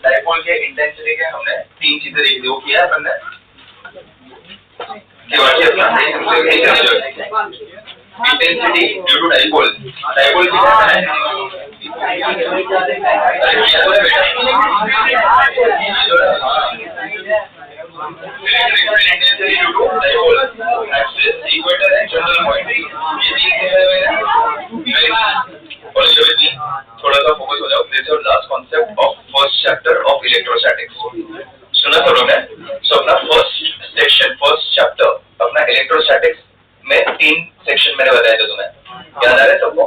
Dipole के intensity के हमने तीन चीजें रिव्यू किया है हमने intensity due to dipole dipole की intensity due to dipole axis equator and terminal point ये तीन है मेरा follow with me थोड़ा सा फोकस हो जाओ this is your last concept of first chapter of electrostatics सुना सब लोग ने so अपना first section first chapter अपना electrostatics में तीन सेक्शन मैंने बताया था तुम्हें याद आ रहा है सबको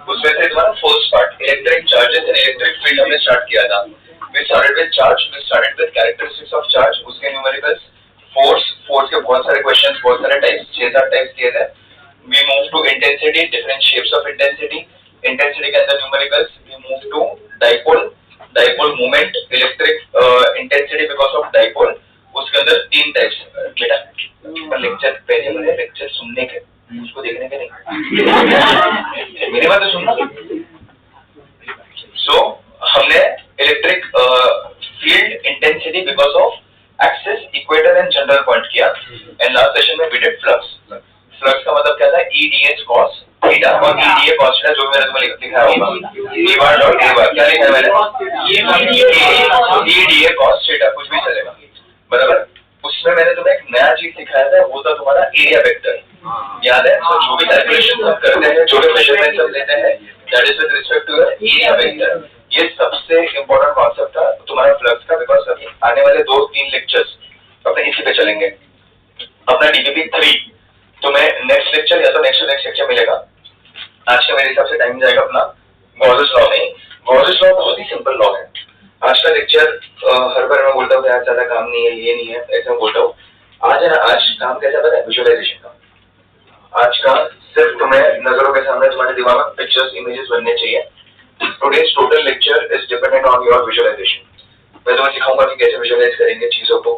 उसमें से तुम्हारा first part electric charges and electric field हमने स्टार्ट किया था we started with charge we started with characteristics of charge उसके न्यूमेरिकल्स फोर्स के बहुत सारे क्वेश्चंस बहुत सारे टाइप्स 6-7 टाइप्स दिए थे we move to intensity different shapes of intensity के अंदर numericals we move to dipole moment electric intensity because of dipole उसके अंदर तीन टाइप्स बेटा पर लेक्चर पहले वाले लेक्चर सुनने के उसको देखने के नहीं मेरी बात तो सुनना सो हमने electric field intensity because of axis equator and general point किया एंड लास्ट सेशन में वी डिड फ्लक्स का मतलब क्या था ईडीएस cos थीटा और ईडीए cos थीटा जो मैंने तुम्हें लिखा होगा ई बार डॉट ए बार क्या लिखा है मैंने ईडीए cos थीटा कुछ भी चलेगा बराबर उसमें मैंने तुम्हें एक नया चीज सिखाया था वो था तुम्हारा एरिया वेक्टर याद है तो जो भी कैलकुलेशन हम करते हैं जो भी मेजरमेंट्स हम लेते हैं that is with respect to area vector ये सबसे इंपॉर्टेंट कॉन्सेप्ट था तुम्हारा फ्लक्स का बिकॉज अभी आने वाले 2-3 लेक्चर्स अपने इसी पे चलेंगे अपना डीपीपी 3 तुम्हें नेक्स्ट लेक्चर या तो नेक्स्ट लेक्चर मिलेगा आज का मेरे हिसाब से टाइम जाएगा अपना गॉसेस लॉ नहीं गॉसेस लॉ बहुत ही सिंपल लॉ है आज का लेक्चर हर बार मैं बोलता हूँ यार ज्यादा काम नहीं है ये नहीं है ऐसा बोलता हूँ आज है ना आज काम कैसा पता है विजुअलाइजेशन का आज का सिर्फ तुम्हें नजरों के सामने तुम्हारे दिमाग में पिक्चर्स इमेजेस बनने चाहिए Today's total lecture is dependent on your visualization. मैं तुम्हें सिखाऊंगा कि कैसे विजुअलाइज करेंगे चीजों को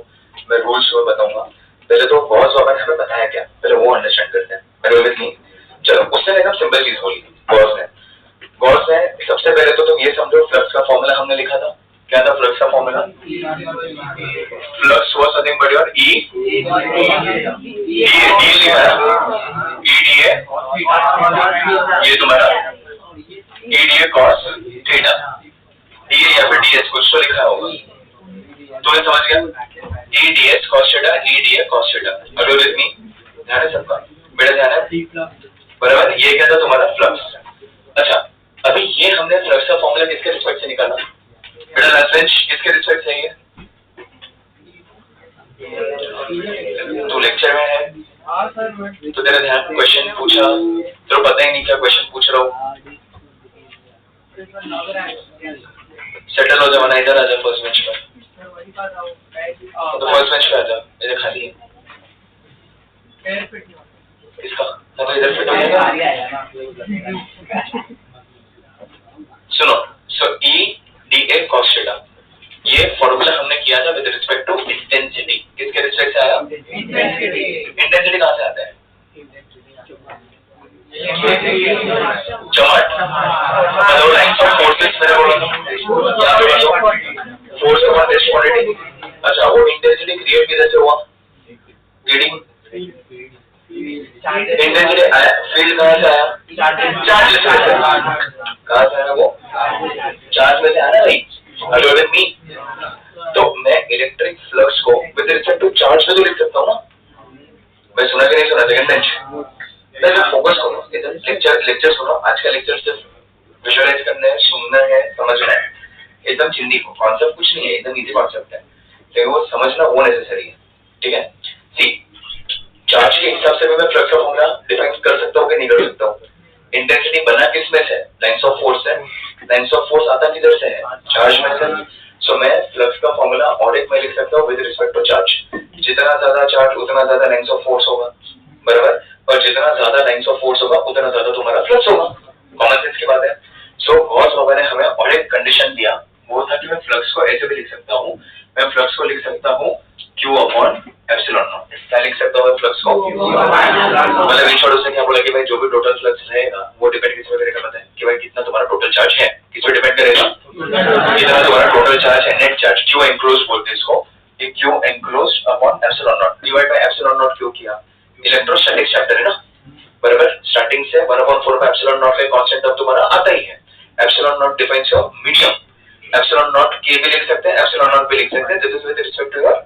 मैं रूल्स में बताऊंगा पहले तो गॉस लॉ ने हमें बताया क्या पहले वो अंडरस्टैंड करते हैं नहीं चलो उसने एकदम सिंपल चीज बोली गॉस ने सबसे पहले तो तुम ये समझो फ्लक्स का फॉर्मूला हमने लिखा था क्या था फ्लक्स का formula flux was nothing but your ये तुम्हारा ईडीए cos थीटा डीए या फिर डीएस कुछ तो लिखा होगा तो ये समझ गया EDS cos theta EDA cos theta अगर विद मी ध्यान है सबका बेटा ध्यान है बराबर ये क्या था तुम्हारा फ्लक्स अच्छा अभी ये हमने फ्लक्स का फॉर्मूला किसके रिस्पेक्ट से निकाला बेटा लास्ट बेंच किसके रिस्पेक्ट से है तो लेक्चर में है तो तेरा ध्यान क्वेश्चन पूछा तो पता ही नहीं क्या क्वेश्चन पूछ रहा हूँ सेटल हो जाओ ना इधर आ जाओ फर्स्ट बेंच पर तो फर्स्ट बेंच पे आ जाओ इधर खाली है इसका तो इधर फिट हो जाएगा सुनो so E D A cos theta ये फॉर्मूला हमने किया था विद रिस्पेक्ट टू इंटेंसिटी किसके रिस्पेक्ट से आया इंटेंसिटी कहां से आता है चार्ट मतलब लाइंस ऑफ फोर्सेस मेरे बोला फोर्स का टेस्ट क्वांटिटी अच्छा वो इंटेंसिटी क्रिएट किधर से हुआ रीडिंग इंटेंसिटी आया फील्ड कहां से आया चार्ज से कहां से आया वो चार्ज में से आया भाई अगर विद मी तो मैं इलेक्ट्रिक फ्लक्स को विद रिस्पेक्ट टू चार्ज से तो लिख सकता हूं ना मैं सुना कि नहीं सुना सेकंड बेंच मैं फोकस करो इधर लेक्चर सुनो आज का लेक्चर सिर्फ विजुअलाइज करना है सुनना है समझना है एकदम चिंदी को कॉन्सेप्ट कुछ नहीं है एकदम इजी कॉन्सेप्ट है लेकिन वो समझना वो नेसेसरी है ठीक है सी चार्ज के हिसाब से मैं फ्लक्स का फॉर्मूला डिफाइन कर सकता हूँ कि नहीं कर सकता हूँ इंटेंसिटी बना किस में से लाइंस ऑफ फोर्स है लाइन्स ऑफ फोर्स आता किधर से है, चार्ज में से। सो मैं फ्लक्स का फॉर्मूला और एक में लिख सकता हूँ विद रिस्पेक्ट टू चार्ज। जितना ज्यादा चार्ज उतना ज्यादा लाइन्स ऑफ फोर्स होगा, बराबर, और जितना ज्यादा लाइन्स ऑफ फोर्स होगा उतना ज्यादा तुम्हारा फ्लक्स होगा। कॉमन सेंस की बात है। सो गॉस लॉ ने हमें और एक कंडीशन दिया, वो था कि मैं फ्लक्स को ऐसे भी लिख सकता हूँ, मैं फ्लक्स को लिख सकता हूँ Q अपॉन एप्सिलॉन नॉट। क्या लिख सकता हूँ फ्लक्स को? मतलब इन शॉर्ट उसने क्या बोला कि भाई जो भी टोटल फ्लक्स रहेगा वो डिपेंड किस पे करेगा पता है कि भाई कितना तुम्हारा टोटल चार्ज है, किस पे डिपेंड करेगा, कितना तुम्हारा टोटल चार्ज है, नेट चार्ज। Q एनक्लोज बोलते हैं इसको, ये Q enclose upon epsilon not divide by epsilon not क्यों किया, इलेक्ट्रोस्टैटिक चैप्टर है ना, बराबर। स्टार्टिंग से 1/4 पे एप्सिलॉन नॉट का कांस्टेंट टर्म तुम्हारा आता ही है। Epsilon not defines your medium, epsilon not के भी लिख सकते हैं, एप्सिलॉन नॉट भी लिख सकते हैं, this is with respect to your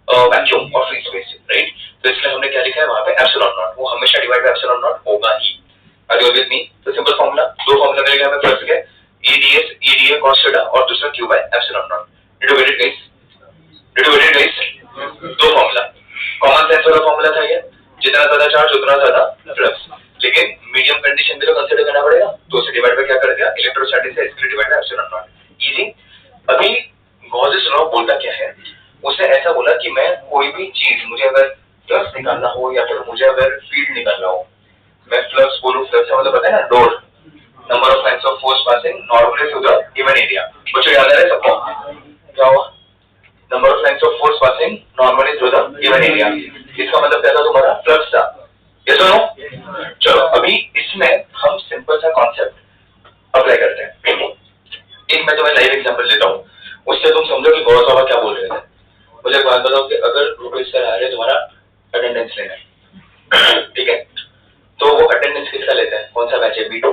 vacuum और फ्री स्पेस, राइट। तो इसलिए हमने क्या लिखा है वहां पे एप्सिलॉन नॉट, वो हमेशा डिवाइड बाय एप्सिलॉन नॉट होगा ही। Are you with me? तो सिंपल फॉर्मूला, दो फॉर्मूला मिलेगा हमें फ्लक्स के, EDS EDA cos थीटा और दूसरा Q bye epsilon not. Did you get it guys? Did you get it guys? दो फॉर्मूला, कॉमन सेंस वाला फॉर्मूला था ये, जितना ज्यादा चार्ज उतना ज्यादा फ्लक्स, लेकिन मीडियम कंडीशन भी तो कंसीडर करना पड़ेगा, तो उसे डिवाइड बाय क्या कर दिया, इलेक्ट्रोस्टैटिक से इसलिए divide by epsilon not. Easy. अभी गॉसेस लॉ बोलता क्या है, उसने ऐसा बोला कि मैं कोई भी चीज, मुझे अगर फ्लक्स निकालना हो या फिर मुझे अगर फील्ड निकालना हो, मैं फ्लक्स बोलूं, फ्लक्स का मतलब पता है ना, load, number of lines of force passing normally through the given area. बच्चों याद आ रहा है सबको क्या हुआ, number of lines of force passing normally through the given area, इसका मतलब क्या था तुम्हारा, फ्लक्स था। यस और नो? चलो अभी इसमें हम सिंपल सा कॉन्सेप्ट अप्लाई करते हैं। एक मैं तुम्हें लाइव एग्जांपल देता हूँ, उससे तुम समझो कि गॉस लॉ क्या बोल रहे थे। मुझे एक बात बताओ कि अगर रुपेश सर आ रहे तुम्हारा अटेंडेंस लेना है, ठीक है, तो वो अटेंडेंस किसका लेते हैं, कौन सा बैच है, B2?